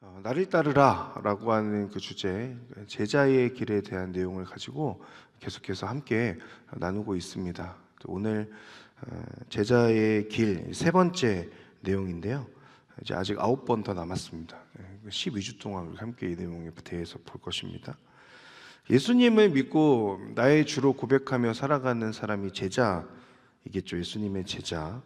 나를 따르라 라고 하는 그 주제, 제자의 길에 대한 내용을 가지고 계속해서 함께 나누고 있습니다. 오늘 제자의 길 세 번째 내용인데요. 이제 아직 9번 더 남았습니다. 12주 동안 우리 함께 이 내용에 대해서 볼 것입니다. 예수님을 믿고 나의 주로 고백하며 살아가는 사람이 제자이겠죠. 예수님의 제자.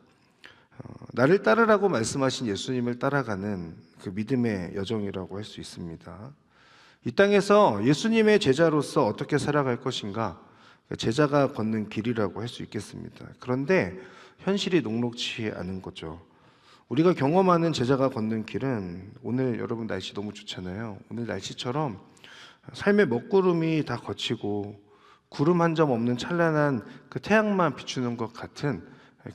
나를 따르라고 말씀하신 예수님을 따라가는 그 믿음의 여정이라고 할 수 있습니다. 이 땅에서 예수님의 제자로서 어떻게 살아갈 것인가, 제자가 걷는 길이라고 할 수 있겠습니다. 그런데 현실이 녹록치 않은 거죠. 우리가 경험하는 제자가 걷는 길은, 오늘 여러분 날씨 너무 좋잖아요. 오늘 날씨처럼 삶의 먹구름이 다 거치고 구름 한 점 없는 찬란한 그 태양만 비추는 것 같은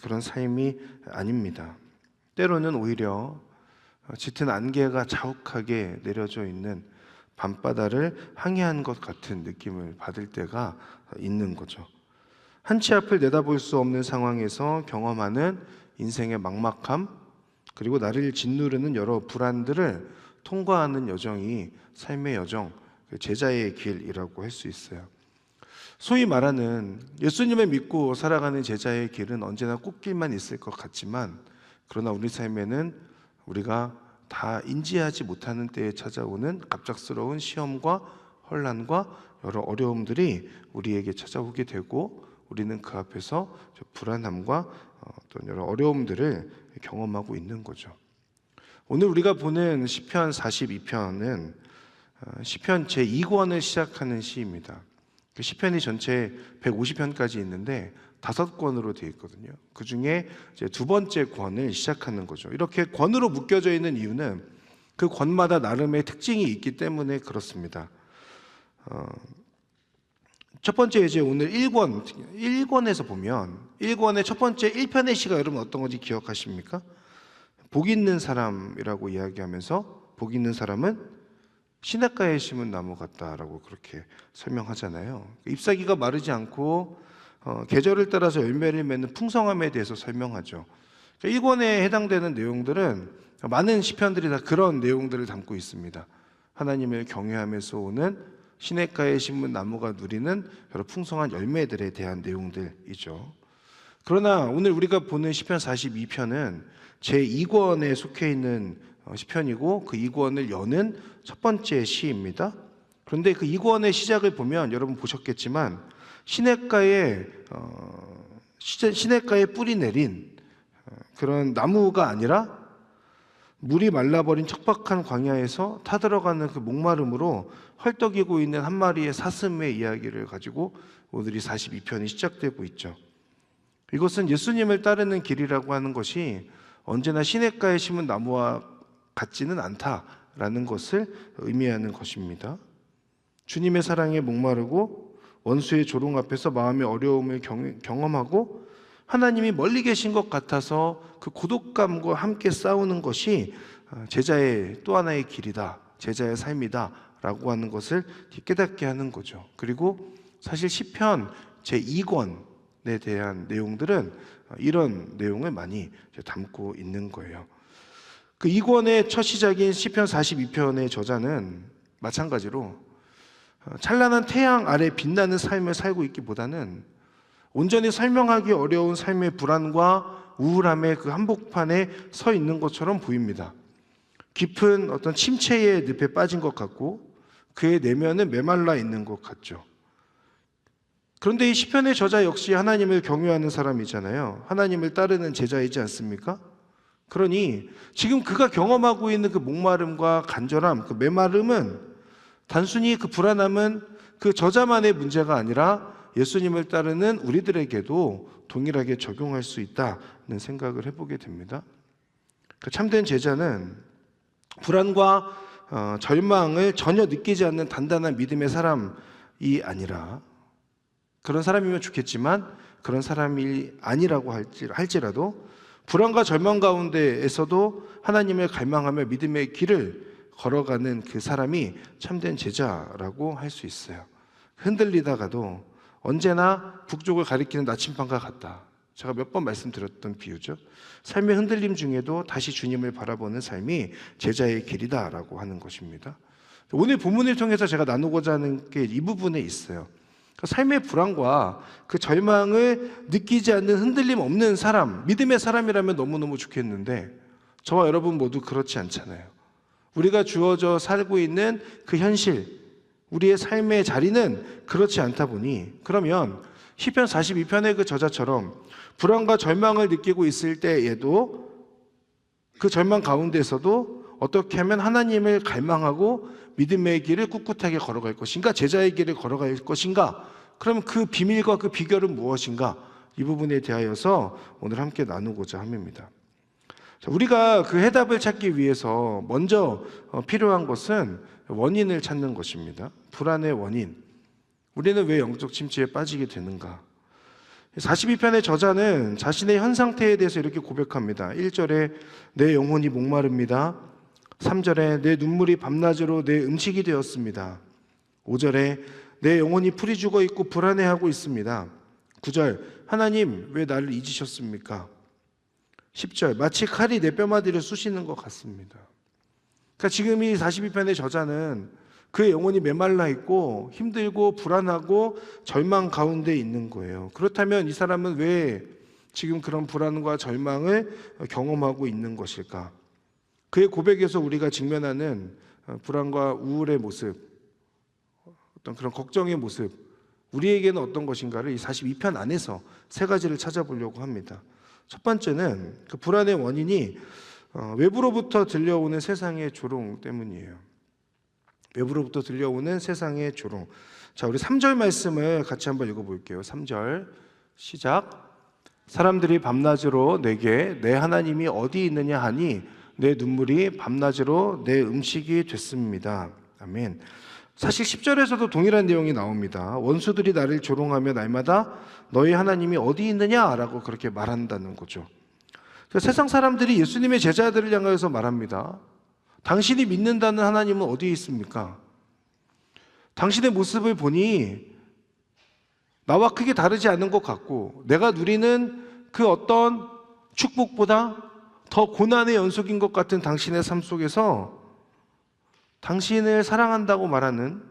그런 삶이 아닙니다. 때로는 오히려 짙은 안개가 자욱하게 내려져 있는 밤바다를 항해한 것 같은 느낌을 받을 때가 있는 거죠. 한치 앞을 내다볼 수 없는 상황에서 경험하는 인생의 막막함, 그리고 나를 짓누르는 여러 불안들을 통과하는 여정이 삶의 여정, 제자의 길이라고 할 수 있어요. 소위 말하는 예수님을 믿고 살아가는 제자의 길은 언제나 꽃길만 있을 것 같지만, 그러나 우리 삶에는 우리가 다 인지하지 못하는 때에 찾아오는 갑작스러운 시험과 혼란과 여러 어려움들이 우리에게 찾아오게 되고, 우리는 그 앞에서 불안함과 어떤 여러 어려움들을 경험하고 있는 거죠. 오늘 우리가 보는 시편 42편은 시편 제2권을 시작하는 시입니다. 시편이 전체 150편까지 있는데 5권으로 되어 있거든요. 그 중에 이제 두 번째 권을 시작하는 거죠. 이렇게 권으로 묶여져 있는 이유는 그 권마다 나름의 특징이 있기 때문에 그렇습니다. 첫 번째, 이제 오늘 1권에서 보면 1권의 첫 번째 1편의 시가 여러분 어떤 건지 기억하십니까? 복 있는 사람이라고 이야기하면서, 복 있는 사람은 시냇가에 심은 나무 같다라고 그렇게 설명하잖아요. 잎사귀가 마르지 않고 계절을 따라서 열매를 맺는 풍성함에 대해서 설명하죠. 1권에 해당되는 내용들은 많은 시편들이 다 그런 내용들을 담고 있습니다. 하나님을 경외하면서 오는 시냇가에 심은 나무가 누리는 여러 풍성한 열매들에 대한 내용들이죠. 그러나 오늘 우리가 보는 시편 42편은 제2권에 속해 있는 시편이고, 그 2권을 여는 첫 번째 시입니다. 그런데 그 2권의 시작을 보면 여러분 보셨겠지만 시냇가에 뿌리 내린 그런 나무가 아니라 물이 말라버린 척박한 광야에서 타들어가는 그 목마름으로 헐떡이고 있는 한 마리의 사슴의 이야기를 가지고 오늘 이 42편이 시작되고 있죠. 이것은 예수님을 따르는 길이라고 하는 것이 언제나 시냇가에 심은 나무와 같지는 않다라는 것을 의미하는 것입니다. 주님의 사랑에 목마르고 원수의 조롱 앞에서 마음의 어려움을 경험하고 하나님이 멀리 계신 것 같아서 그 고독감과 함께 싸우는 것이 제자의 또 하나의 길이다, 제자의 삶이다 라고 하는 것을 깨닫게 하는 거죠. 그리고 사실 시편 제2권에 대한 내용들은 이런 내용을 많이 담고 있는 거예요. 그 2권의 첫 시작인 시편 42편의 저자는 마찬가지로 찬란한 태양 아래 빛나는 삶을 살고 있기보다는 온전히 설명하기 어려운 삶의 불안과 우울함의 그 한복판에 서 있는 것처럼 보입니다. 깊은 어떤 침체의 늪에 빠진 것 같고 그의 내면은 메말라 있는 것 같죠. 그런데 이 시편의 저자 역시 하나님을 경외하는 사람이잖아요. 하나님을 따르는 제자이지 않습니까? 그러니 지금 그가 경험하고 있는 그 목마름과 간절함, 그 메마름은 단순히 그 불안함은 그 저자만의 문제가 아니라 예수님을 따르는 우리들에게도 동일하게 적용할 수 있다는 생각을 해보게 됩니다. 그 참된 제자는 불안과 절망을 전혀 느끼지 않는 단단한 믿음의 사람이 아니라, 그런 사람이면 좋겠지만 그런 사람이 아니라고 할지라도 불안과 절망 가운데에서도 하나님을 갈망하며 믿음의 길을 걸어가는 그 사람이 참된 제자라고 할 수 있어요. 흔들리다가도 언제나 북쪽을 가리키는 나침반과 같다. 제가 몇 번 말씀드렸던 비유죠. 삶의 흔들림 중에도 다시 주님을 바라보는 삶이 제자의 길이다라고 하는 것입니다. 오늘 본문을 통해서 제가 나누고자 하는 게 이 부분에 있어요. 삶의 불안과 그 절망을 느끼지 않는 흔들림 없는 사람, 믿음의 사람이라면 너무너무 좋겠는데 저와 여러분 모두 그렇지 않잖아요. 우리가 주어져 살고 있는 그 현실, 우리의 삶의 자리는 그렇지 않다 보니 그러면 시편 42편의 그 저자처럼 불안과 절망을 느끼고 있을 때에도 그 절망 가운데서도 어떻게 하면 하나님을 갈망하고 믿음의 길을 꿋꿋하게 걸어갈 것인가, 제자의 길을 걸어갈 것인가, 그럼 그 비밀과 그 비결은 무엇인가, 이 부분에 대하여서 오늘 함께 나누고자 합니다. 우리가 그 해답을 찾기 위해서 먼저 필요한 것은 원인을 찾는 것입니다. 불안의 원인. 우리는 왜 영적 침체에 빠지게 되는가? 42편의 저자는 자신의 현 상태에 대해서 이렇게 고백합니다. 1절에 내 영혼이 목마릅니다. 3절에 내 눈물이 밤낮으로 내 음식이 되었습니다. 5절에 내 영혼이 풀이 죽어 있고 불안해하고 있습니다. 9절 하나님 왜 나를 잊으셨습니까? 10절 마치 칼이 내 뼈마디를 쑤시는 것 같습니다. 그러니까 지금 이 42편의 저자는 그의 영혼이 메말라 있고 힘들고 불안하고 절망 가운데 있는 거예요. 그렇다면 이 사람은 왜 지금 그런 불안과 절망을 경험하고 있는 것일까? 그의 고백에서 우리가 직면하는 불안과 우울의 모습, 어떤 그런 걱정의 모습, 우리에게는 어떤 것인가를 이 42편 안에서 세 가지를 찾아보려고 합니다. 첫 번째는 그 불안의 원인이 외부로부터 들려오는 세상의 조롱 때문이에요. 외부로부터 들려오는 세상의 조롱. 자, 우리 3절 말씀을 같이 한번 읽어볼게요. 3절 시작. 사람들이 밤낮으로 내게 내 하나님이 어디 있느냐 하니 내 눈물이 밤낮으로 내 음식이 됐습니다. 아멘. 사실 10절에서도 동일한 내용이 나옵니다. 원수들이 나를 조롱하며 날마다 너희 하나님이 어디 있느냐라고 그렇게 말한다는 거죠. 세상 사람들이 예수님의 제자들을 향하여서 말합니다. 당신이 믿는다는 하나님은 어디에 있습니까? 당신의 모습을 보니 나와 크게 다르지 않은 것 같고 내가 누리는 그 어떤 축복보다 더 고난의 연속인 것 같은 당신의 삶 속에서 당신을 사랑한다고 말하는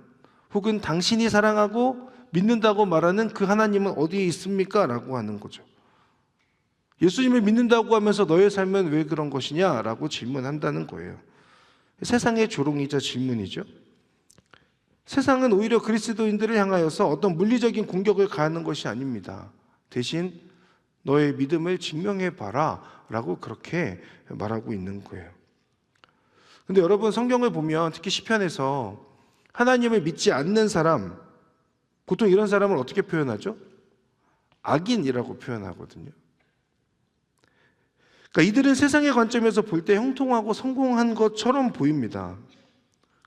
혹은 당신이 사랑하고 믿는다고 말하는 그 하나님은 어디에 있습니까? 라고 하는 거죠. 예수님을 믿는다고 하면서 너의 삶은 왜 그런 것이냐? 라고 질문한다는 거예요. 세상의 조롱이자 질문이죠. 세상은 오히려 그리스도인들을 향하여서 어떤 물리적인 공격을 가하는 것이 아닙니다. 대신 너의 믿음을 증명해봐라 라고 그렇게 말하고 있는 거예요. 근데 여러분 성경을 보면 특히 시편에서 하나님을 믿지 않는 사람, 보통 이런 사람을 어떻게 표현하죠? 악인이라고 표현하거든요. 그러니까 이들은 세상의 관점에서 볼 때 형통하고 성공한 것처럼 보입니다.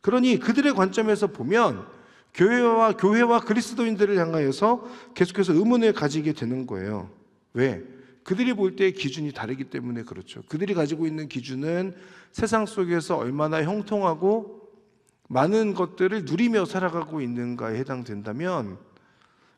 그러니 그들의 관점에서 보면 교회와 그리스도인들을 향하여서 계속해서 의문을 가지게 되는 거예요. 왜? 그들이 볼 때의 기준이 다르기 때문에 그렇죠. 그들이 가지고 있는 기준은 세상 속에서 얼마나 형통하고 많은 것들을 누리며 살아가고 있는가에 해당된다면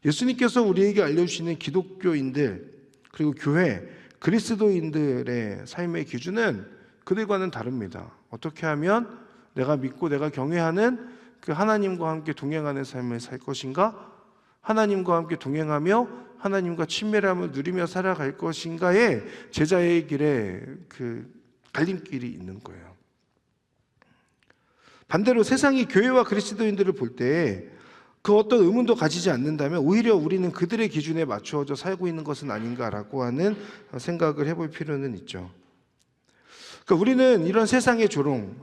예수님께서 우리에게 알려주시는 기독교인들 그리고 교회, 그리스도인들의 삶의 기준은 그들과는 다릅니다. 어떻게 하면 내가 믿고 내가 경외하는 그 하나님과 함께 동행하는 삶을 살 것인가? 하나님과 함께 동행하며 하나님과 친밀함을 누리며 살아갈 것인가에 제자의 길에 그 갈림길이 있는 거예요. 반대로 세상이 교회와 그리스도인들을 볼 때 그 어떤 의문도 가지지 않는다면 오히려 우리는 그들의 기준에 맞추어져 살고 있는 것은 아닌가라고 하는 생각을 해볼 필요는 있죠. 그러니까 우리는 이런 세상의 조롱,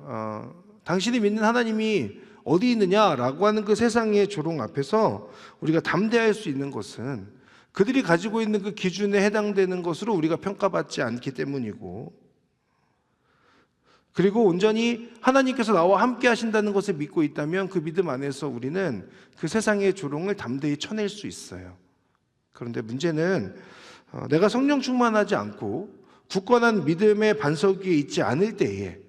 당신이 믿는 하나님이 어디 있느냐라고 하는 그 세상의 조롱 앞에서 우리가 담대할 수 있는 것은 그들이 가지고 있는 그 기준에 해당되는 것으로 우리가 평가받지 않기 때문이고, 그리고 온전히 하나님께서 나와 함께 하신다는 것을 믿고 있다면 그 믿음 안에서 우리는 그 세상의 조롱을 담대히 쳐낼 수 있어요. 그런데 문제는 내가 성령 충만하지 않고 굳건한 믿음의 반석 위에 있지 않을 때에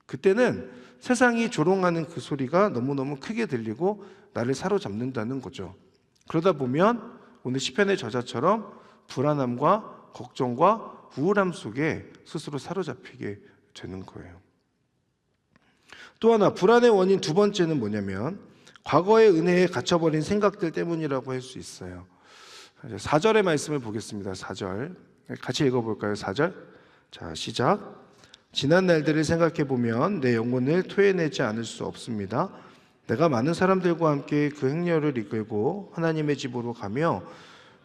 그때는 세상이 조롱하는 그 소리가 너무너무 크게 들리고 나를 사로잡는다는 거죠. 그러다 보면 오늘 시편의 저자처럼 불안함과 걱정과 우울함 속에 스스로 사로잡히게 되는 거예요. 또 하나 불안의 원인 두 번째는 뭐냐면 과거의 은혜에 갇혀버린 생각들 때문이라고 할 수 있어요. 4절의 말씀을 보겠습니다. 4절 같이 읽어볼까요? 4절 자 시작. 지난 날들을 생각해 보면 내 영혼을 토해내지 않을 수 없습니다. 내가 많은 사람들과 함께 그 행렬을 이끌고 하나님의 집으로 가며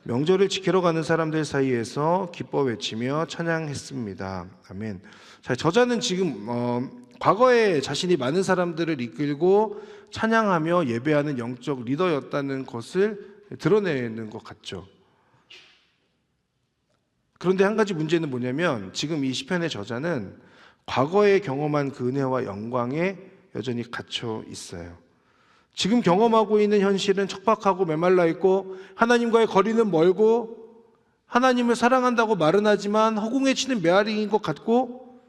명절을 지키러 가는 사람들 사이에서 기뻐 외치며 찬양했습니다. 아멘. 자, 저자는 지금 과거에 자신이 많은 사람들을 이끌고 찬양하며 예배하는 영적 리더였다는 것을 드러내는 것 같죠. 그런데 한 가지 문제는 뭐냐면 지금 이 시편의 저자는 과거에 경험한 그 은혜와 영광에 여전히 갇혀 있어요. 지금 경험하고 있는 현실은 척박하고 메말라 있고 하나님과의 거리는 멀고 하나님을 사랑한다고 말은 하지만 허공에 치는 메아리인 것 같고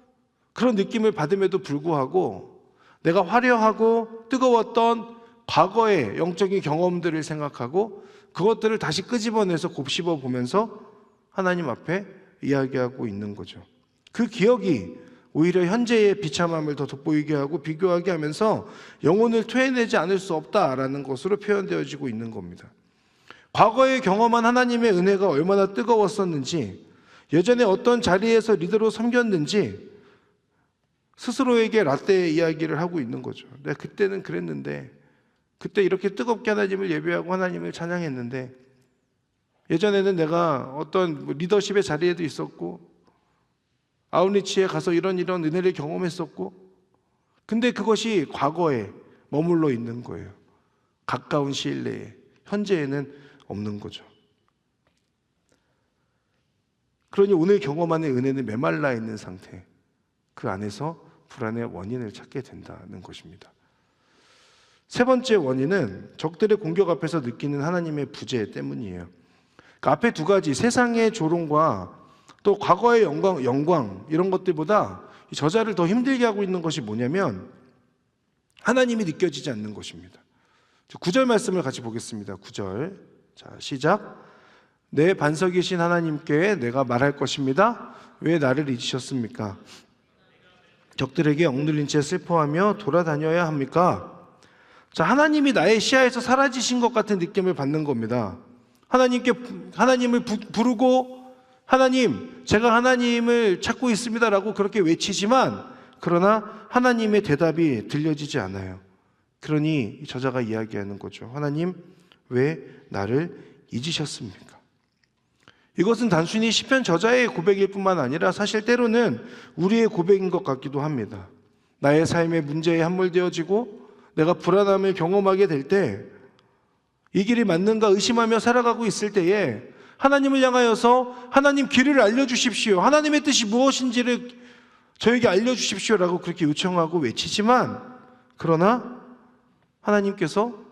그런 느낌을 받음에도 불구하고 내가 화려하고 뜨거웠던 과거의 영적인 경험들을 생각하고 그것들을 다시 끄집어내서 곱씹어 보면서 하나님 앞에 이야기하고 있는 거죠. 그 기억이 오히려 현재의 비참함을 더 돋보이게 하고 비교하게 하면서 영혼을 토해내지 않을 수 없다라는 것으로 표현되어지고 있는 겁니다. 과거에 경험한 하나님의 은혜가 얼마나 뜨거웠었는지, 예전에 어떤 자리에서 리더로 섬겼는지 스스로에게 라떼 이야기를 하고 있는 거죠. 내가 그때는 그랬는데, 그때 이렇게 뜨겁게 하나님을 예배하고 하나님을 찬양했는데, 예전에는 내가 어떤 리더십의 자리에도 있었고 아웃리치에 가서 이런 은혜를 경험했었고, 근데 그것이 과거에 머물러 있는 거예요. 가까운 시일 내에. 현재에는 없는 거죠. 그러니 오늘 경험하는 은혜는 메말라 있는 상태, 그 안에서 불안의 원인을 찾게 된다는 것입니다. 세 번째 원인은 적들의 공격 앞에서 느끼는 하나님의 부재 때문이에요. 그 앞에 두 가지, 세상의 조롱과 또 과거의 영광 이런 것들보다 저자를 더 힘들게 하고 있는 것이 뭐냐면 하나님이 느껴지지 않는 것입니다. 9절 말씀을 같이 보겠습니다. 9절 자 시작. 내 반석이신 하나님께 내가 말할 것입니다. 왜 나를 잊으셨습니까? 적들에게 억눌린 채 슬퍼하며 돌아다녀야 합니까? 자, 하나님이 나의 시야에서 사라지신 것 같은 느낌을 받는 겁니다. 하나님을 부르고 하나님, 제가 하나님을 찾고 있습니다라고 그렇게 외치지만 그러나 하나님의 대답이 들려지지 않아요. 그러니 저자가 이야기하는 거죠. 하나님, 왜 나를 잊으셨습니까? 이것은 단순히 시편 저자의 고백일 뿐만 아니라 사실 때로는 우리의 고백인 것 같기도 합니다. 나의 삶의 문제에 함몰되어지고 내가 불안함을 경험하게 될 때 이 길이 맞는가 의심하며 살아가고 있을 때에 하나님을 향하여서 하나님 길을 알려주십시오. 하나님의 뜻이 무엇인지를 저에게 알려주십시오라고 그렇게 요청하고 외치지만 그러나 하나님께서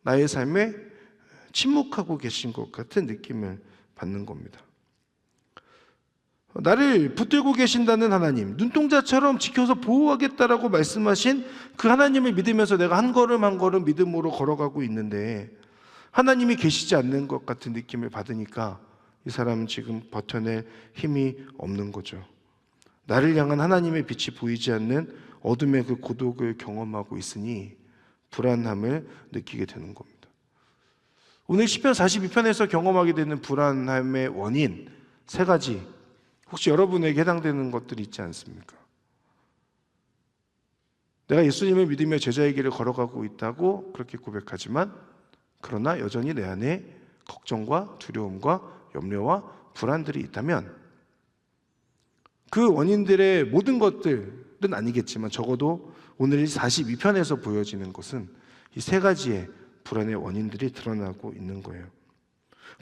나의 삶에 침묵하고 계신 것 같은 느낌을 받는 겁니다. 나를 붙들고 계신다는 하나님, 눈동자처럼 지켜서 보호하겠다라고 말씀하신 그 하나님을 믿으면서 내가 한 걸음 한 걸음 믿음으로 걸어가고 있는데 하나님이 계시지 않는 것 같은 느낌을 받으니까 이 사람은 지금 버텨낼 힘이 없는 거죠. 나를 향한 하나님의 빛이 보이지 않는 어둠의 그 고독을 경험하고 있으니 불안함을 느끼게 되는 겁니다. 오늘 시편 42편에서 경험하게 되는 불안함의 원인 세 가지, 혹시 여러분에게 해당되는 것들이 있지 않습니까? 내가 예수님을 믿으며 제자의 길을 걸어가고 있다고 그렇게 고백하지만 그러나 여전히 내 안에 걱정과 두려움과 염려와 불안들이 있다면 그 원인들의 모든 것들은 아니겠지만 적어도 오늘 42편에서 보여지는 것은 이 세 가지의 불안의 원인들이 드러나고 있는 거예요.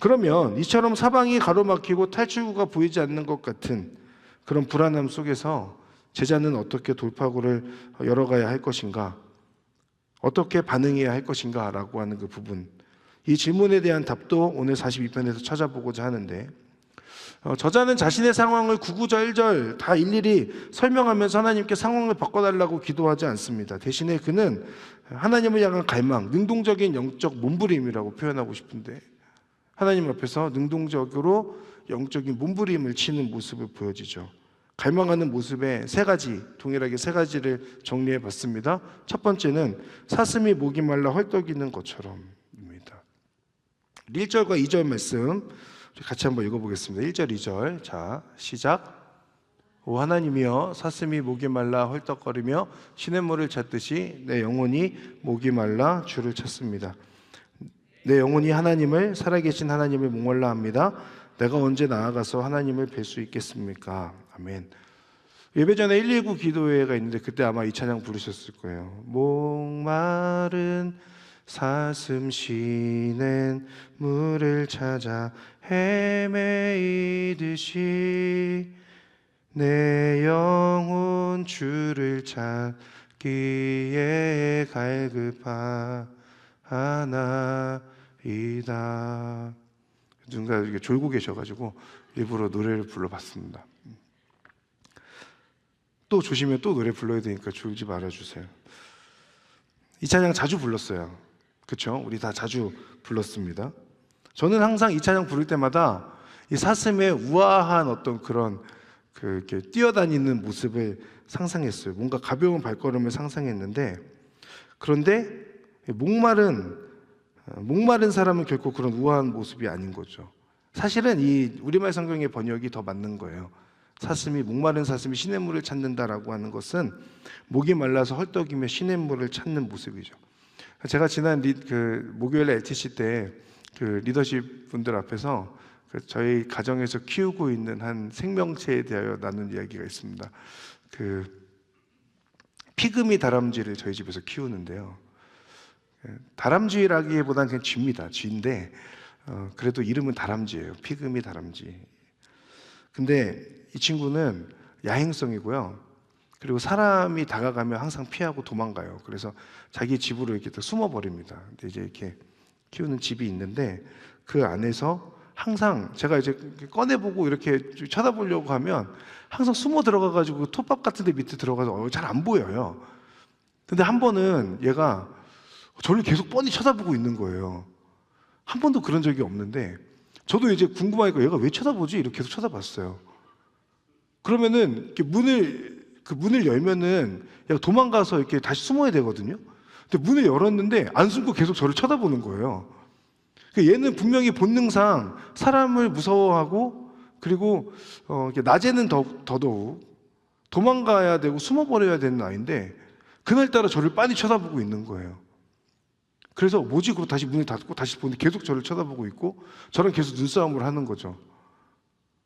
그러면 이처럼 사방이 가로막히고 탈출구가 보이지 않는 것 같은 그런 불안함 속에서 제자는 어떻게 돌파구를 열어가야 할 것인가, 어떻게 반응해야 할 것인가 라고 하는 그 부분, 이 질문에 대한 답도 오늘 42편에서 찾아보고자 하는데 저자는 자신의 상황을 구구절절 다 일일이 설명하면서 하나님께 상황을 바꿔달라고 기도하지 않습니다. 대신에 그는 하나님을 향한 갈망, 능동적인 영적 몸부림이라고 표현하고 싶은데 하나님 앞에서 능동적으로 영적인 몸부림을 치는 모습을 보여지죠. 갈망하는 모습에 세 가지, 동일하게 세 가지를 정리해 봤습니다. 첫 번째는 사슴이 목이 말라 헐떡이는 것처럼입니다. 1절과 2절 말씀 같이 한번 읽어보겠습니다. 1절, 2절. 자, 시작. 오 하나님이여, 사슴이 목이 말라 헐떡거리며 시냇물을 찾듯이 내 영혼이 목이 말라 주를 찾습니다. 내 영혼이 하나님을, 살아계신 하나님을 목말라 합니다. 내가 언제 나아가서 하나님을 뵐 수 있겠습니까? 아멘. 예배 전에 119 기도회가 있는데 그때 아마 이 찬양 부르셨을 거예요. 목마른 사슴 쉬는 물을 찾아 헤매이듯이 내 영혼 주를 찾기에 갈급하나이다. 누군가 이렇게 졸고 계셔가지고 일부러 노래를 불러봤습니다. 또 조심해, 또 노래 불러야 되니까 졸지 말아주세요. 이 찬양 자주 불렀어요. 그렇죠? 우리 다 자주 불렀습니다. 저는 항상 이 찬양 부를 때마다 이 사슴의 우아한 어떤 그런 이렇게 뛰어다니는 모습을 상상했어요. 뭔가 가벼운 발걸음을 상상했는데, 그런데 목마른 사람은 결코 그런 우아한 모습이 아닌 거죠. 사실은 이 우리말 성경의 번역이 더 맞는 거예요. 목마른 사슴이 시냇물을 찾는다라고 하는 것은 목이 말라서 헐떡이며 시냇물을 찾는 모습이죠. 제가 지난 목요일 LTC 때 리더십 분들 앞에서 저희 가정에서 키우고 있는 한 생명체에 대하여 나눈 이야기가 있습니다. 피그미 다람쥐를 저희 집에서 키우는데요. 다람쥐라기보다는 그냥 쥐입니다. 쥐인데 그래도 이름은 다람쥐예요. 피그미 다람쥐. 근데 이 친구는 야행성이고요. 그리고 사람이 다가가면 항상 피하고 도망가요. 그래서 자기 집으로 이렇게 숨어버립니다. 근데 이제 이렇게 키우는 집이 있는데 그 안에서 항상 제가 이제 꺼내보고 이렇게 쳐다보려고 하면 항상 숨어 들어가가지고 톱밥 같은 데 밑에 들어가서 잘 안 보여요. 근데 한 번은 얘가 저를 계속 뻔히 쳐다보고 있는 거예요. 한 번도 그런 적이 없는데 저도 이제 궁금하니까 얘가 왜 쳐다보지? 이렇게 계속 쳐다봤어요. 그러면은 이렇게 문을 열면은 얘가 도망가서 이렇게 다시 숨어야 되거든요. 근데 문을 열었는데 안 숨고 계속 저를 쳐다보는 거예요. 얘는 분명히 본능상 사람을 무서워하고 그리고 낮에는 더더욱 도망가야 되고 숨어버려야 되는 아이인데 그날따라 저를 빤히 쳐다보고 있는 거예요. 그래서 뭐지? 그러고 다시 문을 닫고 다시 보는데 계속 저를 쳐다보고 있고 저랑 계속 눈싸움을 하는 거죠.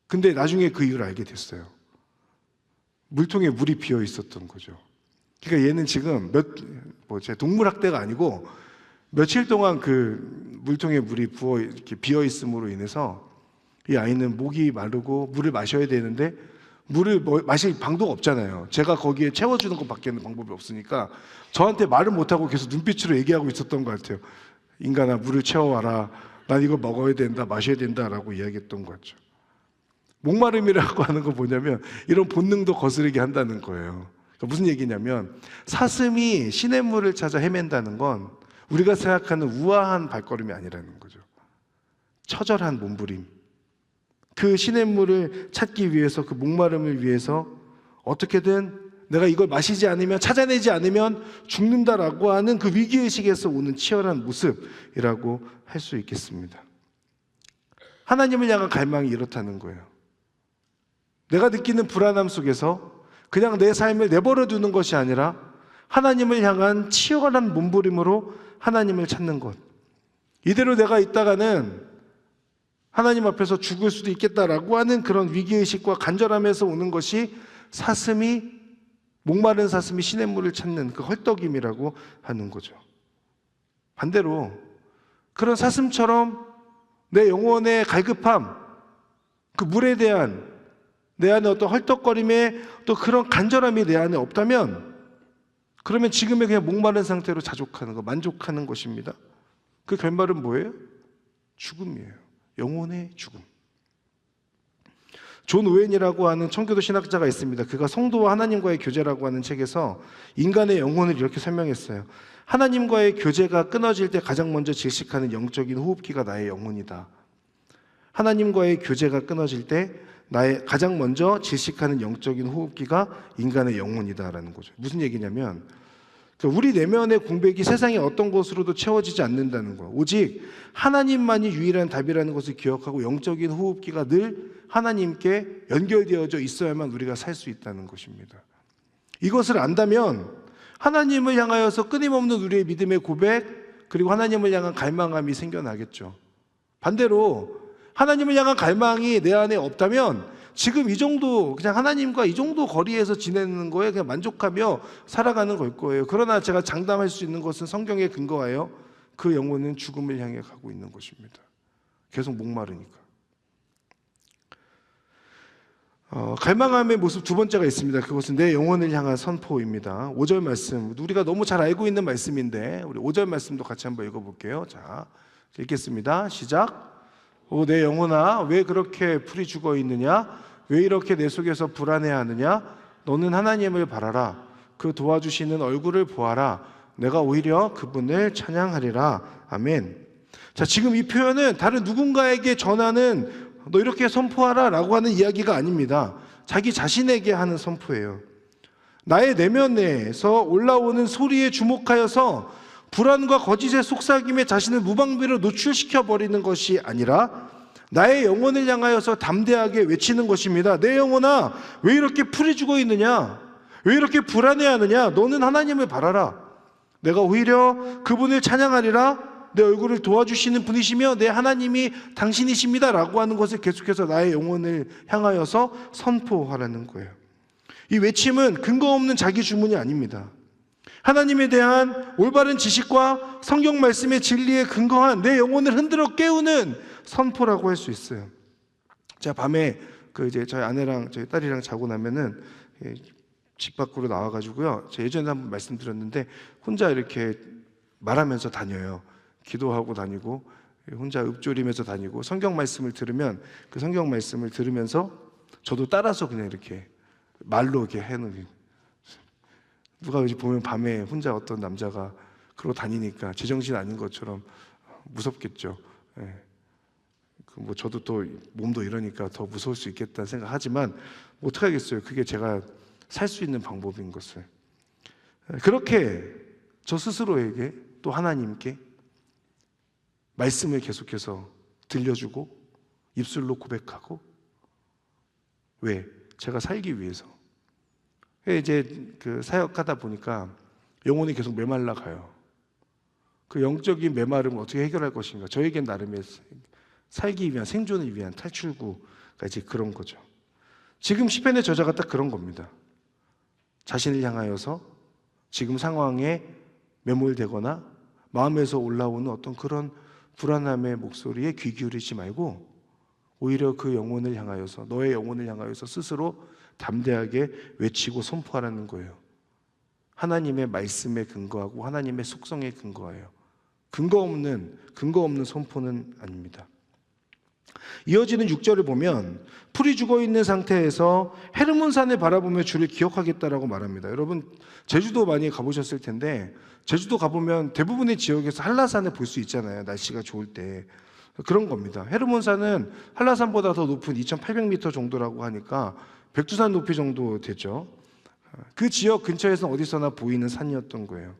근데 나중에 그 이유를 알게 됐어요. 물통에 물이 비어 있었던 거죠. 그러니까 얘는 지금 제 동물학대가 아니고 며칠 동안 그 물통에 물이 이렇게 비어 있음으로 인해서 이 아이는 목이 마르고 물을 마셔야 되는데 물을 마실 방도가 없잖아요. 제가 거기에 채워주는 것밖에 방법이 없으니까 저한테 말을 못하고 계속 눈빛으로 얘기하고 있었던 것 같아요. 인간아, 물을 채워와라. 난 이거 먹어야 된다, 마셔야 된다라고 이야기했던 것 같죠. 목마름이라고 하는 건 뭐냐면 이런 본능도 거스르게 한다는 거예요. 그러니까 무슨 얘기냐면 사슴이 시냇물을 찾아 헤맨다는 건 우리가 생각하는 우아한 발걸음이 아니라는 거죠. 처절한 몸부림. 그 시냇물을 찾기 위해서, 그 목마름을 위해서 어떻게든 내가 이걸 마시지 않으면, 찾아내지 않으면 죽는다라고 하는 그 위기의식에서 오는 치열한 모습이라고 할 수 있겠습니다. 하나님을 향한 갈망이 이렇다는 거예요. 내가 느끼는 불안함 속에서 그냥 내 삶을 내버려 두는 것이 아니라 하나님을 향한 치열한 몸부림으로 하나님을 찾는 것. 이대로 내가 있다가는 하나님 앞에서 죽을 수도 있겠다라고 하는 그런 위기의식과 간절함에서 오는 것이 목마른 사슴이 시냇물을 찾는 그 헐떡임이라고 하는 거죠. 반대로 그런 사슴처럼 내 영혼의 갈급함, 그 물에 대한 내 안에 어떤 헐떡거림에 또 그런 간절함이 내 안에 없다면 그러면 지금의 그냥 목마른 상태로 자족하는 것, 만족하는 것입니다. 그 결말은 뭐예요? 죽음이에요. 영혼의 죽음. 존 오웬이라고 하는 청교도 신학자가 있습니다. 그가 성도와 하나님과의 교제라고 하는 책에서 인간의 영혼을 이렇게 설명했어요. 하나님과의 교제가 끊어질 때 가장 먼저 질식하는 영적인 호흡기가 나의 영혼이다. 하나님과의 교제가 끊어질 때 나의 가장 먼저 질식하는 영적인 호흡기가 인간의 영혼이다라는 거죠. 무슨 얘기냐면 우리 내면의 공백이 세상의 어떤 것으로도 채워지지 않는다는 거. 오직 하나님만이 유일한 답이라는 것을 기억하고 영적인 호흡기가 늘 하나님께 연결되어져 있어야만 우리가 살 수 있다는 것입니다. 이것을 안다면 하나님을 향하여서 끊임없는 우리의 믿음의 고백, 그리고 하나님을 향한 갈망함이 생겨나겠죠. 반대로 하나님을 향한 갈망이 내 안에 없다면 지금 이 정도, 그냥 하나님과 이 정도 거리에서 지내는 거에 그냥 만족하며 살아가는 걸 거예요. 그러나 제가 장담할 수 있는 것은 성경에 근거하여 그 영혼은 죽음을 향해 가고 있는 것입니다. 계속 목마르니까. 갈망함의 모습 두 번째가 있습니다. 그것은 내 영혼을 향한 선포입니다. 5절 말씀, 우리가 너무 잘 알고 있는 말씀인데 우리 5절 말씀도 같이 한번 읽어볼게요. 자, 읽겠습니다. 시작. 오, 내 영혼아, 왜 그렇게 풀이 죽어 있느냐? 왜 이렇게 내 속에서 불안해하느냐? 너는 하나님을 바라라. 그 도와주시는 얼굴을 보아라. 내가 오히려 그분을 찬양하리라. 아멘. 자, 지금 이 표현은 다른 누군가에게 전하는 너 이렇게 선포하라 라고 하는 이야기가 아닙니다. 자기 자신에게 하는 선포예요. 나의 내면에서 올라오는 소리에 주목하여서 불안과 거짓의 속삭임에 자신을 무방비로 노출시켜 버리는 것이 아니라 나의 영혼을 향하여서 담대하게 외치는 것입니다. 내 영혼아, 왜 이렇게 풀이 죽어 있느냐? 왜 이렇게 불안해하느냐? 너는 하나님을 바라라. 내가 오히려 그분을 찬양하리라. 내 얼굴을 도와주시는 분이시며 내 하나님이 당신이십니다 라고 하는 것을 계속해서 나의 영혼을 향하여서 선포하라는 거예요. 이 외침은 근거 없는 자기 주문이 아닙니다. 하나님에 대한 올바른 지식과 성경 말씀의 진리에 근거한 내 영혼을 흔들어 깨우는 선포라고 할 수 있어요. 제가 밤에 이제 저희 아내랑 저희 딸이랑 자고 나면은 집 밖으로 나와가지고요. 제가 예전에 한번 말씀드렸는데 혼자 이렇게 말하면서 다녀요. 기도하고 다니고 혼자 읊조리면서 다니고 성경 말씀을 들으면 그 성경 말씀을 들으면서 저도 따라서 그냥 이렇게 말로 이렇게 해놓는. 누가 이제 보면 밤에 혼자 어떤 남자가 그러고 다니니까 제정신 아닌 것처럼 무섭겠죠. 예. 뭐 저도 또 몸도 이러니까 더 무서울 수 있겠다는 생각하지만 뭐 어떡하겠어요. 그게 제가 살 수 있는 방법인 것을. 그렇게 저 스스로에게 또 하나님께 말씀을 계속해서 들려주고 입술로 고백하고. 왜? 제가 살기 위해서. 이제 그 사역하다 보니까 영혼이 계속 메말라 가요. 그 영적인 메마름을 어떻게 해결할 것인가? 저에겐 나름의 살기 위한, 생존을 위한 탈출구가 이제 그런 거죠. 지금 시편의 저자가 딱 그런 겁니다. 자신을 향하여서 지금 상황에 매몰되거나 마음에서 올라오는 어떤 그런 불안함의 목소리에 귀 기울이지 말고 오히려 그 영혼을 향하여서, 너의 영혼을 향하여서 스스로 담대하게 외치고 선포하라는 거예요. 하나님의 말씀에 근거하고 하나님의 속성에 근거하여. 근거 없는 선포는 아닙니다. 이어지는 6절을 보면 풀이 죽어있는 상태에서 헤르몬산을 바라보며 주를 기억하겠다라고 말합니다. 여러분 제주도 많이 가보셨을 텐데 제주도 가보면 대부분의 지역에서 한라산을 볼 수 있잖아요. 날씨가 좋을 때. 그런 겁니다. 헤르몬산은 한라산보다 더 높은 2800m 정도라고 하니까 백두산 높이 정도 되죠. 그 지역 근처에서는 어디서나 보이는 산이었던 거예요.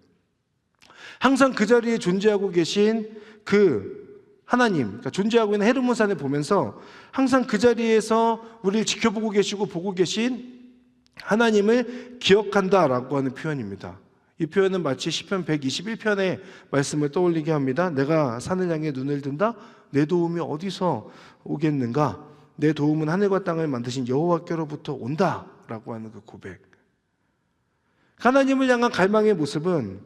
항상 그 자리에 존재하고 계신 그 하나님, 그러니까 존재하고 있는 헤르몬산을 보면서 항상 그 자리에서 우리를 지켜보고 계시고 보고 계신 하나님을 기억한다라고 하는 표현입니다. 이 표현은 마치 시편 121편의 말씀을 떠올리게 합니다. 내가 산을 향해 눈을 든다. 내 도움이 어디서 오겠는가? 내 도움은 하늘과 땅을 만드신 여호와께로부터 온다라고 하는 그 고백. 하나님을 향한 갈망의 모습은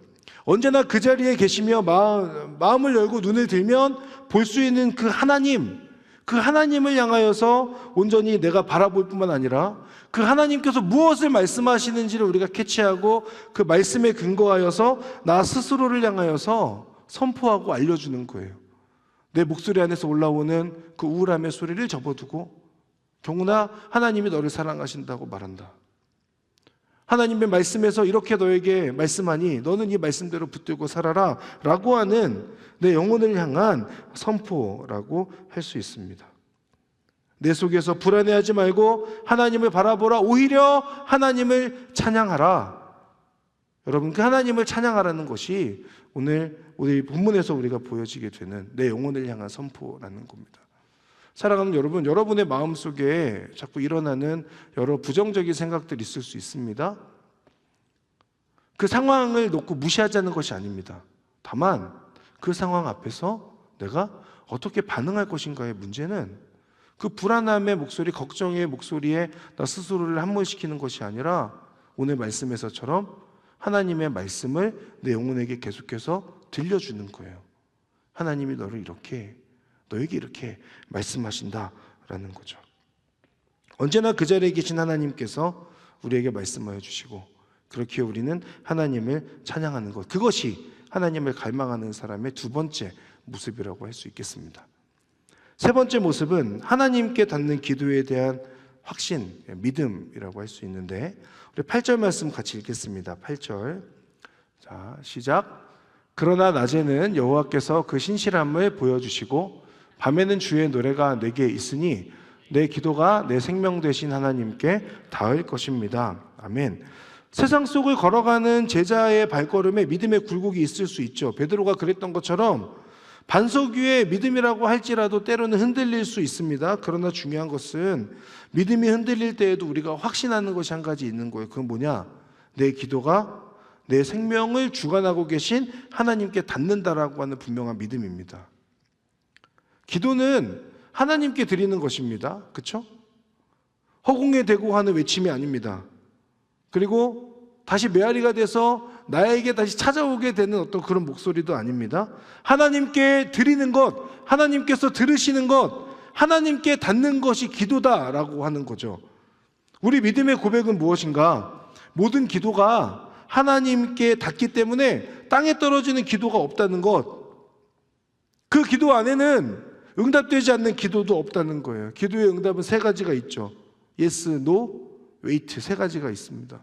언제나 그 자리에 계시며 마음을 열고 눈을 들면 볼 수 있는 그 하나님을 향하여서 온전히 내가 바라볼 뿐만 아니라 그 하나님께서 무엇을 말씀하시는지를 우리가 캐치하고 그 말씀에 근거하여서 나 스스로를 향하여서 선포하고 알려주는 거예요. 내 목소리 안에서 올라오는 그 우울함의 소리를 접어두고 경우나 하나님이 너를 사랑하신다고 말한다. 하나님의 말씀에서 이렇게 너에게 말씀하니 너는 이 말씀대로 붙들고 살아라 라고 하는 내 영혼을 향한 선포라고 할 수 있습니다. 내 속에서 불안해하지 말고 하나님을 바라보라. 오히려 하나님을 찬양하라. 여러분, 그 하나님을 찬양하라는 것이 오늘 우리 본문에서 우리가 보여지게 되는 내 영혼을 향한 선포라는 겁니다. 사랑하는 여러분, 여러분의 마음속에 자꾸 일어나는 여러 부정적인 생각들이 있을 수 있습니다. 그 상황을 놓고 무시하자는 것이 아닙니다. 다만 그 상황 앞에서 내가 어떻게 반응할 것인가의 문제는 그 불안함의 목소리, 걱정의 목소리에 나 스스로를 함몰시키는 것이 아니라 오늘 말씀에서처럼 하나님의 말씀을 내 영혼에게 계속해서 들려주는 거예요. 하나님이 너에게 이렇게 말씀하신다라는 거죠. 언제나 그 자리에 계신 하나님께서 우리에게 말씀하여 주시고, 그렇게 우리는 하나님을 찬양하는 것, 그것이 하나님을 갈망하는 사람의 두 번째 모습이라고 할 수 있겠습니다. 세 번째 모습은 하나님께 닿는 기도에 대한 확신, 믿음이라고 할 수 있는데, 우리 8절 말씀 같이 읽겠습니다. 8절. 자, 시작. 그러나 낮에는 여호와께서 그 신실함을 보여주시고 밤에는 주의 노래가 내게 있으니 내 기도가 내 생명 되신 하나님께 닿을 것입니다. 아멘. 세상 속을 걸어가는 제자의 발걸음에 믿음의 굴곡이 있을 수 있죠. 베드로가 그랬던 것처럼 반석 위의 믿음이라고 할지라도 때로는 흔들릴 수 있습니다. 그러나 중요한 것은 믿음이 흔들릴 때에도 우리가 확신하는 것이 한 가지 있는 거예요. 그건 뭐냐? 내 기도가 내 생명을 주관하고 계신 하나님께 닿는다라고 하는 분명한 믿음입니다. 기도는 하나님께 드리는 것입니다. 그렇죠? 허공에 대고 하는 외침이 아닙니다. 그리고 다시 메아리가 돼서 나에게 다시 찾아오게 되는 어떤 그런 목소리도 아닙니다. 하나님께 드리는 것, 하나님께서 들으시는 것, 하나님께 닿는 것이 기도다라고 하는 거죠. 우리 믿음의 고백은 무엇인가? 모든 기도가 하나님께 닿기 때문에 땅에 떨어지는 기도가 없다는 것, 그 기도 안에는 응답되지 않는 기도도 없다는 거예요. 기도의 응답은 세 가지가 있죠. Yes, No, Wait, 세 가지가 있습니다.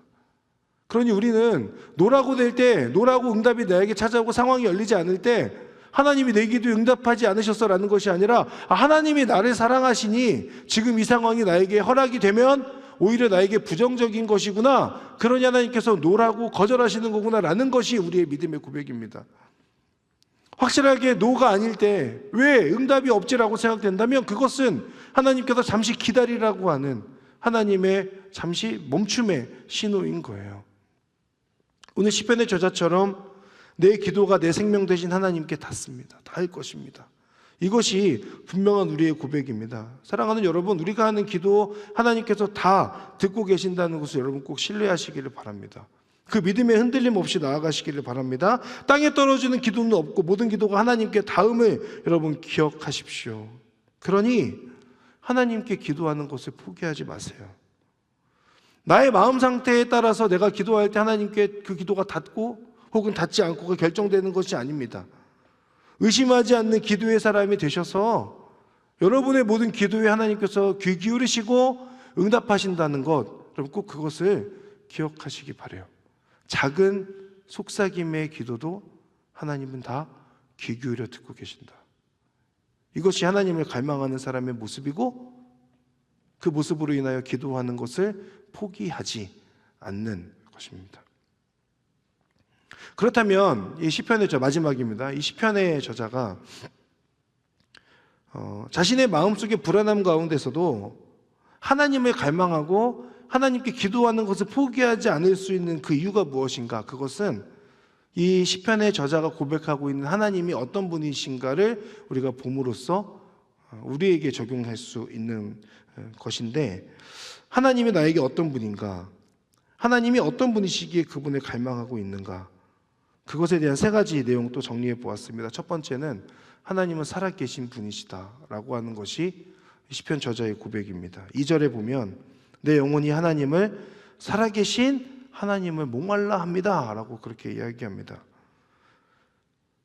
그러니 우리는 노라고 될 때, 노라고 응답이 나에게 찾아오고 상황이 열리지 않을 때 하나님이 내 기도에 응답하지 않으셨어라는 것이 아니라 하나님이 나를 사랑하시니 지금 이 상황이 나에게 허락이 되면 오히려 나에게 부정적인 것이구나, 그러니 하나님께서 노라고 거절하시는 거구나 라는 것이 우리의 믿음의 고백입니다. 확실하게 노가 아닐 때 왜 응답이 없지라고 생각된다면 그것은 하나님께서 잠시 기다리라고 하는 하나님의 잠시 멈춤의 신호인 거예요. 오늘 시편의 저자처럼 내 기도가 내 생명 되신 하나님께 닿습니다. 닿을 것입니다. 이것이 분명한 우리의 고백입니다. 사랑하는 여러분, 우리가 하는 기도 하나님께서 다 듣고 계신다는 것을 여러분 꼭 신뢰하시기를 바랍니다. 그 믿음의 흔들림 없이 나아가시기를 바랍니다. 땅에 떨어지는 기도는 없고 모든 기도가 하나님께 닿음을 여러분 기억하십시오. 그러니 하나님께 기도하는 것을 포기하지 마세요. 나의 마음 상태에 따라서 내가 기도할 때 하나님께 그 기도가 닿고 혹은 닿지 않고가 결정되는 것이 아닙니다. 의심하지 않는 기도의 사람이 되셔서 여러분의 모든 기도에 하나님께서 귀 기울이시고 응답하신다는 것, 여러분 꼭 그것을 기억하시기 바라요. 작은 속삭임의 기도도 하나님은 다 귀 기울여 듣고 계신다. 이것이 하나님을 갈망하는 사람의 모습이고, 그 모습으로 인하여 기도하는 것을 포기하지 않는 것입니다. 그렇다면 이 시편의 마지막입니다. 이 시편의 저자가 자신의 마음속의 불안함 가운데서도 하나님을 갈망하고 하나님께 기도하는 것을 포기하지 않을 수 있는 그 이유가 무엇인가? 그것은 이 시편의 저자가 고백하고 있는 하나님이 어떤 분이신가를 우리가 봄으로써 우리에게 적용할 수 있는 것인데, 하나님이 나에게 어떤 분인가? 하나님이 어떤 분이시기에 그분을 갈망하고 있는가? 그것에 대한 세 가지 내용 또 정리해 보았습니다. 첫 번째는 하나님은 살아계신 분이시다라고 하는 것이 시편 저자의 고백입니다. 2절에 보면 내 영혼이 하나님을, 살아계신 하나님을 목말라 합니다 라고 그렇게 이야기합니다.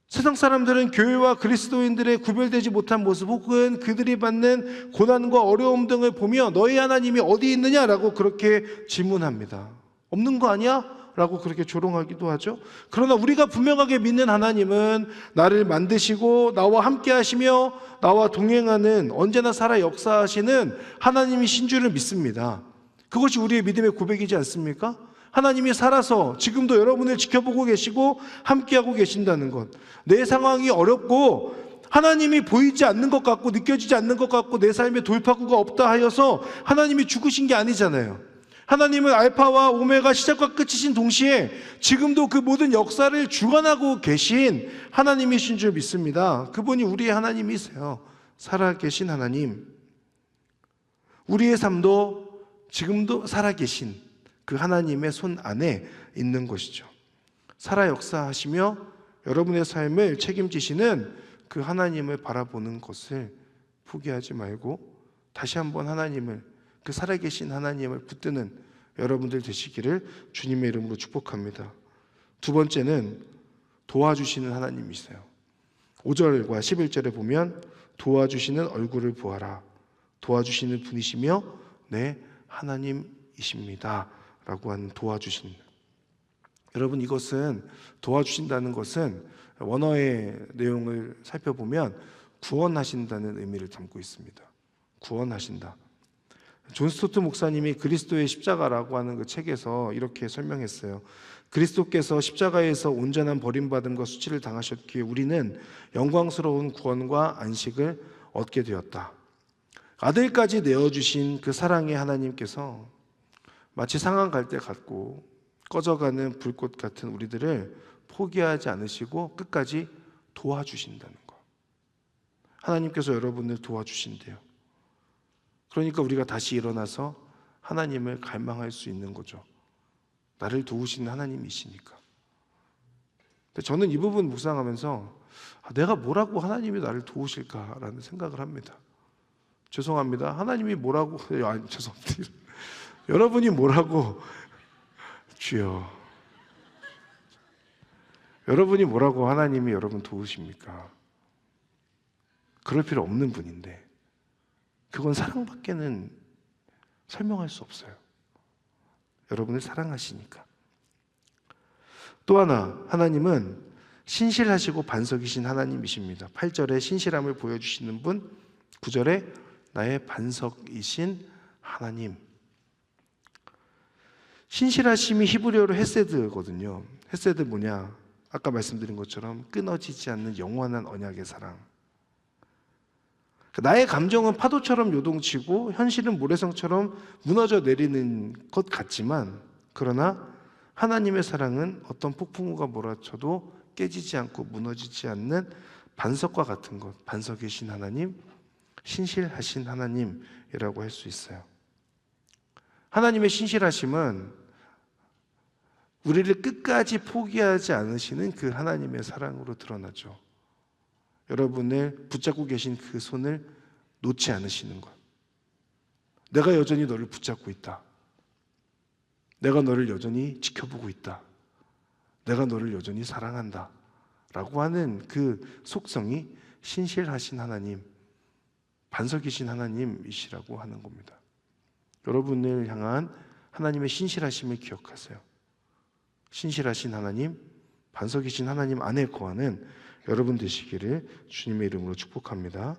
세상 사람들은 교회와 그리스도인들의 구별되지 못한 모습 혹은 그들이 받는 고난과 어려움 등을 보며 너희 하나님이 어디 있느냐라고 그렇게 질문합니다. 없는 거 아니야? 라고 그렇게 조롱하기도 하죠. 그러나 우리가 분명하게 믿는 하나님은 나를 만드시고 나와 함께 하시며 나와 동행하는, 언제나 살아 역사하시는 하나님이신 줄을 믿습니다. 그것이 우리의 믿음의 고백이지 않습니까? 하나님이 살아서 지금도 여러분을 지켜보고 계시고 함께하고 계신다는 것. 내 상황이 어렵고 하나님이 보이지 않는 것 같고 느껴지지 않는 것 같고 내 삶에 돌파구가 없다 하여서 하나님이 죽으신 게 아니잖아요. 하나님은 알파와 오메가, 시작과 끝이신 동시에 지금도 그 모든 역사를 주관하고 계신 하나님이신 줄 믿습니다. 그분이 우리의 하나님이세요. 살아계신 하나님. 우리의 삶도 지금도 살아계신 그 하나님의 손 안에 있는 것이죠. 살아 역사하시며 여러분의 삶을 책임지시는 그 하나님을 바라보는 것을 포기하지 말고 다시 한번 하나님을, 그 살아계신 하나님을 붙드는 여러분들 되시기를 주님의 이름으로 축복합니다. 두 번째는 도와주시는 하나님이세요. 5절과 11절에 보면 도와주시는 얼굴을 보아라. 도와주시는 분이시며 내 하나님이십니다. 라고 하는 도와주신. 여러분, 이것은 도와주신다는 것은 원어의 내용을 살펴보면 구원하신다는 의미를 담고 있습니다. 구원하신다. 존 스토트 목사님이 그리스도의 십자가라고 하는 그 책에서 이렇게 설명했어요. 그리스도께서 십자가에서 온전한 버림받음과 수치를 당하셨기에 우리는 영광스러운 구원과 안식을 얻게 되었다. 아들까지 내어주신 그 사랑의 하나님께서 마치 상한 갈대 같고 꺼져가는 불꽃 같은 우리들을 포기하지 않으시고 끝까지 도와주신다는 것. 하나님께서 여러분을 도와주신대요. 그러니까 우리가 다시 일어나서 하나님을 갈망할 수 있는 거죠. 나를 도우시는 하나님이시니까. 근데 저는 이 부분 묵상하면서 내가 뭐라고 하나님이 나를 도우실까라는 생각을 합니다. 죄송합니다. 하나님이 뭐라고, 죄송합니다. 여러분이 뭐라고, 주여, 여러분이 뭐라고 하나님이 여러분 도우십니까? 그럴 필요 없는 분인데 그건 사랑밖에는 설명할 수 없어요. 여러분을 사랑하시니까. 또 하나, 하나님은 신실하시고 반석이신 하나님이십니다. 8절에 신실함을 보여주시는 분, 9절에 나의 반석이신 하나님. 신실하심이 히브리어로 헤세드거든요. 헤세드 뭐냐? 아까 말씀드린 것처럼 끊어지지 않는 영원한 언약의 사랑. 나의 감정은 파도처럼 요동치고 현실은 모래성처럼 무너져 내리는 것 같지만, 그러나 하나님의 사랑은 어떤 폭풍우가 몰아쳐도 깨지지 않고 무너지지 않는 반석과 같은 것, 반석이신 하나님, 신실하신 하나님이라고 할 수 있어요. 하나님의 신실하심은 우리를 끝까지 포기하지 않으시는 그 하나님의 사랑으로 드러나죠. 여러분을 붙잡고 계신 그 손을 놓지 않으시는 것. 내가 여전히 너를 붙잡고 있다. 내가 너를 여전히 지켜보고 있다. 내가 너를 여전히 사랑한다. 라고 하는 그 속성이 신실하신 하나님, 반석이신 하나님이시라고 하는 겁니다. 여러분을 향한 하나님의 신실하심을 기억하세요. 신실하신 하나님, 반석이신 하나님 안에 거하는 여러분 되시기를 주님의 이름으로 축복합니다.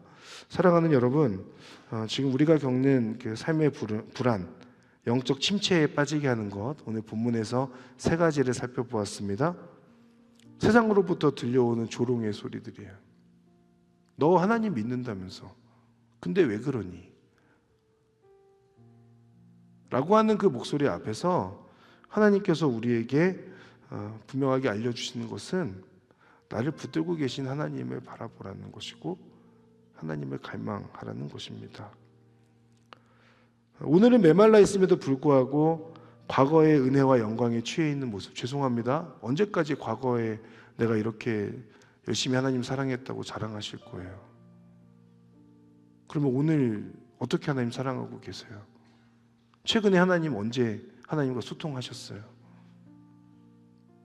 사랑하는 여러분, 지금 우리가 겪는 그 삶의 불안, 영적 침체에 빠지게 하는 것, 오늘 본문에서 세 가지를 살펴보았습니다. 세상으로부터 들려오는 조롱의 소리들이에요. 너 하나님 믿는다면서 근데 왜 그러니? 라고 하는 그 목소리 앞에서 하나님께서 우리에게 분명하게 알려주시는 것은 나를 붙들고 계신 하나님을 바라보라는 것이고 하나님을 갈망하라는 것입니다. 오늘은 메말라 있음에도 불구하고 과거의 은혜와 영광에 취해 있는 모습, 죄송합니다. 언제까지 과거에 내가 이렇게 열심히 하나님 사랑했다고 자랑하실 거예요? 그러면 오늘 어떻게 하나님 사랑하고 계세요? 최근에 하나님 언제 하나님과 소통하셨어요?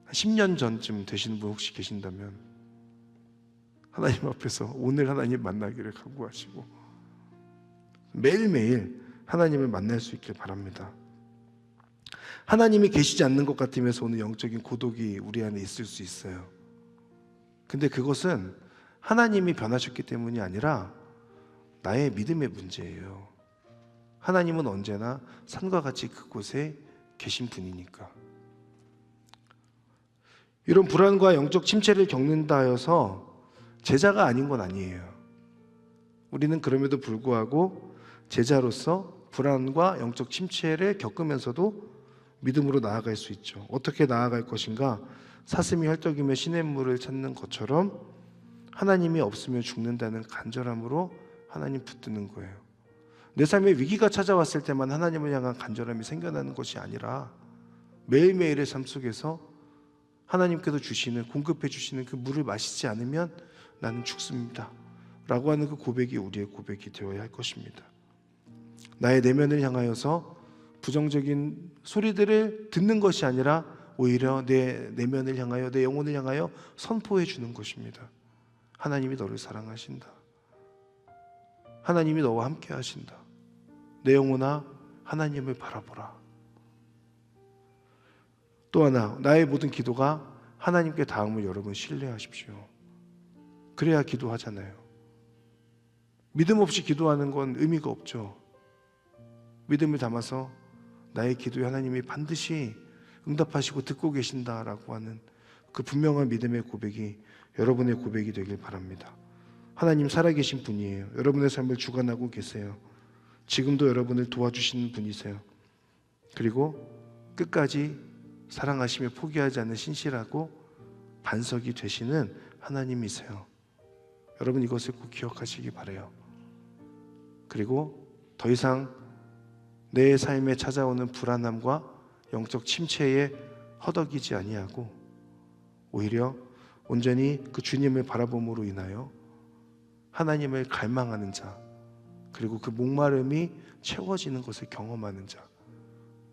한 10년 전쯤 되시는 분 혹시 계신다면 하나님 앞에서 오늘 하나님 만나기를 각오하시고 매일매일 하나님을 만날 수 있길 바랍니다. 하나님이 계시지 않는 것 같으면서 오는 영적인 고독이 우리 안에 있을 수 있어요. 근데 그것은 하나님이 변하셨기 때문이 아니라 나의 믿음의 문제예요. 하나님은 언제나 산과 같이 그곳에 계신 분이니까. 이런 불안과 영적 침체를 겪는다 하여서 제자가 아닌 건 아니에요. 우리는 그럼에도 불구하고 제자로서 불안과 영적 침체를 겪으면서도 믿음으로 나아갈 수 있죠. 어떻게 나아갈 것인가? 사슴이 헐떡이며 시냇물을 찾는 것처럼 하나님이 없으면 죽는다는 간절함으로 하나님 붙드는 거예요. 내 삶에 위기가 찾아왔을 때만 하나님을 향한 간절함이 생겨나는 것이 아니라 매일매일의 삶 속에서 하나님께서 주시는, 공급해 주시는 그 물을 마시지 않으면 나는 죽습니다 라고 하는 그 고백이 우리의 고백이 되어야 할 것입니다. 나의 내면을 향하여서 부정적인 소리들을 듣는 것이 아니라 오히려 내 내면을 향하여, 내 영혼을 향하여 선포해 주는 것입니다. 하나님이 너를 사랑하신다. 하나님이 너와 함께 하신다. 내 영혼아, 하나님을 바라보라. 또 하나, 나의 모든 기도가 하나님께 닿음을 여러분 신뢰하십시오. 그래야 기도하잖아요. 믿음 없이 기도하는 건 의미가 없죠. 믿음을 담아서 나의 기도에 하나님이 반드시 응답하시고 듣고 계신다라고 하는 그 분명한 믿음의 고백이 여러분의 고백이 되길 바랍니다. 하나님 살아계신 분이에요. 여러분의 삶을 주관하고 계세요. 지금도 여러분을 도와주시는 분이세요. 그리고 끝까지 사랑하시며 포기하지 않는 신실하고 반석이 되시는 하나님이세요. 여러분 이것을 꼭 기억하시기 바라요. 그리고 더 이상 내 삶에 찾아오는 불안함과 영적 침체에 허덕이지 아니하고 오히려 온전히 그 주님을 바라봄으로 인하여 하나님을 갈망하는 자, 그리고 그 목마름이 채워지는 것을 경험하는 자,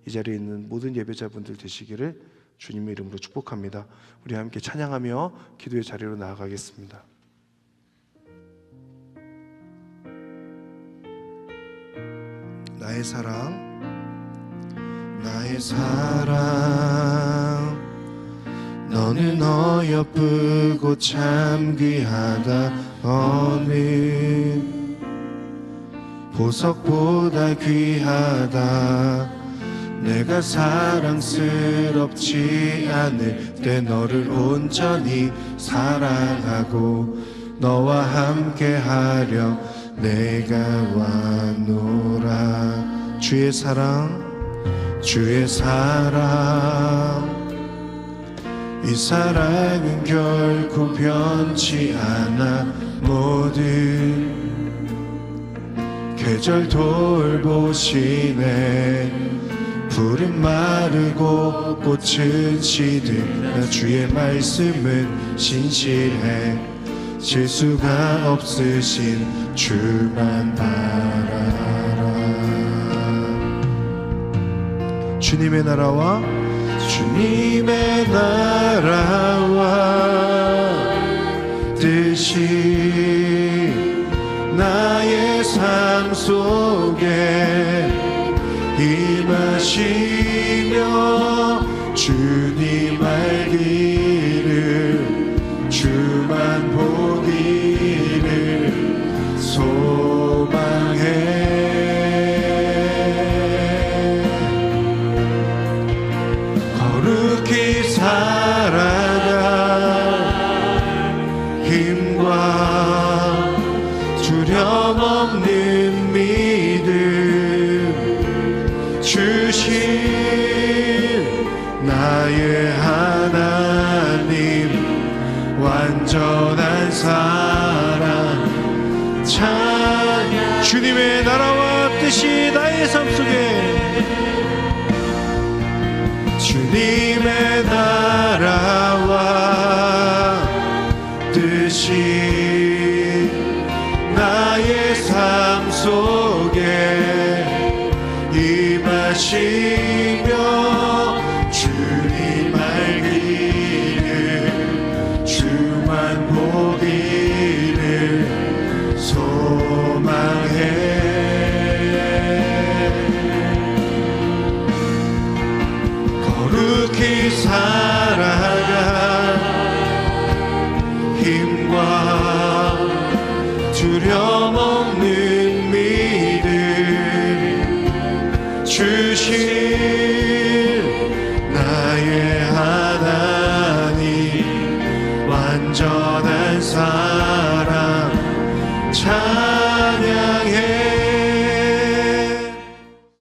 이 자리에 있는 모든 예배자분들 되시기를 주님의 이름으로 축복합니다. 우리 함께 찬양하며 기도의 자리로 나아가겠습니다. 나의 사랑, 나의 사랑, 너는 어여쁘고 참 귀하다. 어느 보석보다 귀하다. 내가 사랑스럽지 않을 때 너를 온전히 사랑하고 너와 함께하려 내가 왔노라. 주의 사랑, 주의 사랑, 이 사랑은 결코 변치 않아. 모든 계절 돌보시네. 풀은 마르고 꽃은 시들나 주의 말씀은 신실해. 실수가 없으신 주만 바라라. 주님의 나라와 주님의 나라와 뜻이 나의 삶 속에 임하시며 주님 알기를 주만 보기를 소망해. 거룩히 살아갈 힘과 두려움 없는 믿음 주신 나의 하나님, 완전한 사랑 찬양. 주님의 나라와 뜻이 나의 삶 속에, 주님의 나라와 뜻이 나의 삶 속에 임하시며 주님 알기를 주만 보기를 소망해. 굳게 살아갈 힘과 두려움 없는 믿음 주신